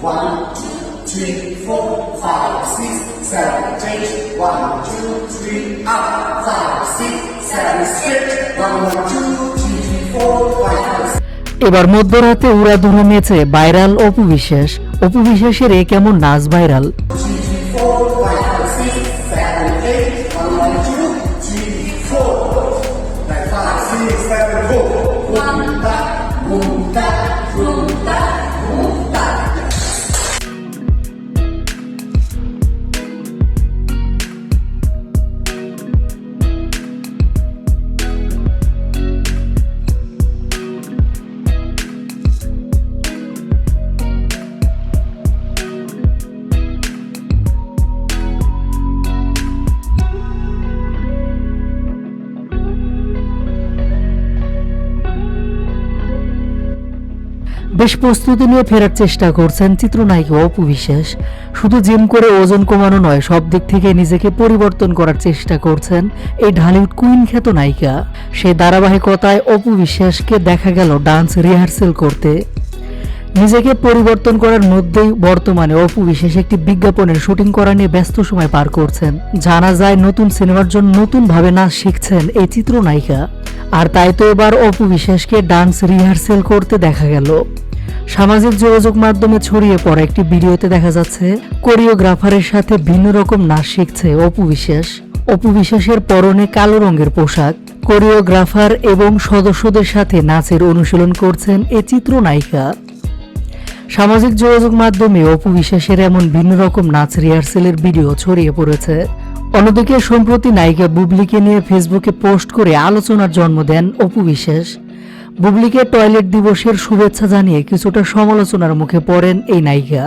1, 2, 3, 4, 5, 6, 7, 8. 1, 2, 3, up. 5, 6, 7, straight. 1, 2, 3, 4, 5, 6. এবার মধ্যরাতে উড়াধুরা নেচে ভাইরাল অপু বিশ্বাস। অপু বিশ্বাসের এ কেমন নাচ viral. 3, 4, 5, 6, 7, 8. 1, 2, 3, 4. 5, 6, 7, 4. Boom, da, boom, da, boom, da, boom, da. বেশ প্রস্তুতি নিয়ে ফেরার চেষ্টা করছেন চিত্রনায়িকা অপু বিশ্বাস। শুধু জিম করে ওজন কমানো নয়, সব দিক থেকে নিজেকে পরিবর্তন করার চেষ্টা করছেন এই ঢালিউড কুইন খ্যাত নায়িকা। সেই ধারাবাহিকতায় অপু বিশ্বাসকে দেখা গেল ডান্স রিহার্সেল করতে। নিজেকে পরিবর্তন করার মধ্যেই বর্তমানে অপু বিশ্বাস একটি বিজ্ঞাপনের শুটিং করা নিয়ে ব্যস্ত সময় পার করছেন। জানা যায় নতুন সিনেমার জন্য নতুনভাবে নাচ শিখছেন এই চিত্রনায়িকা। আর তাই তো এবার অপু বিশ্বাসকে ডান্স রিহার্সেল করতে দেখা গেল। সামাজিক যোগাযোগ মাধ্যমে ছড়িয়ে পড়া একটি ভিডিওতে দেখা যাচ্ছে কোরিওগ্রাফারের সাথে ভিন্ন রকম নাচ শিখছে অপু বিশ্বাস। অপু বিশ্বাসের পরনে কালো রঙের পোশাক। কোরিওগ্রাফার এবং সদস্যদের সাথে নাচের অনুশীলন করছেন এই চিত্রনায়িকা। সামাজিক যোগাযোগ মাধ্যমে অপু বিশ্বাসের এমন ভিন্ন রকম নাচ রিহার্সেলের ভিডিও ছড়িয়ে পড়েছে। অন্যদিকে সম্প্রতি নায়িকা বুবলিকে নিয়ে ফেসবুকে পোস্ট করে আলোচনার জন্ম দেন অপু বিশ্বাস। বুবলিকে টয়লেট দিবসের শুভেচ্ছা জানিয়ে কিছুটা সমালোচনার মুখে পড়েন এই নায়িকা।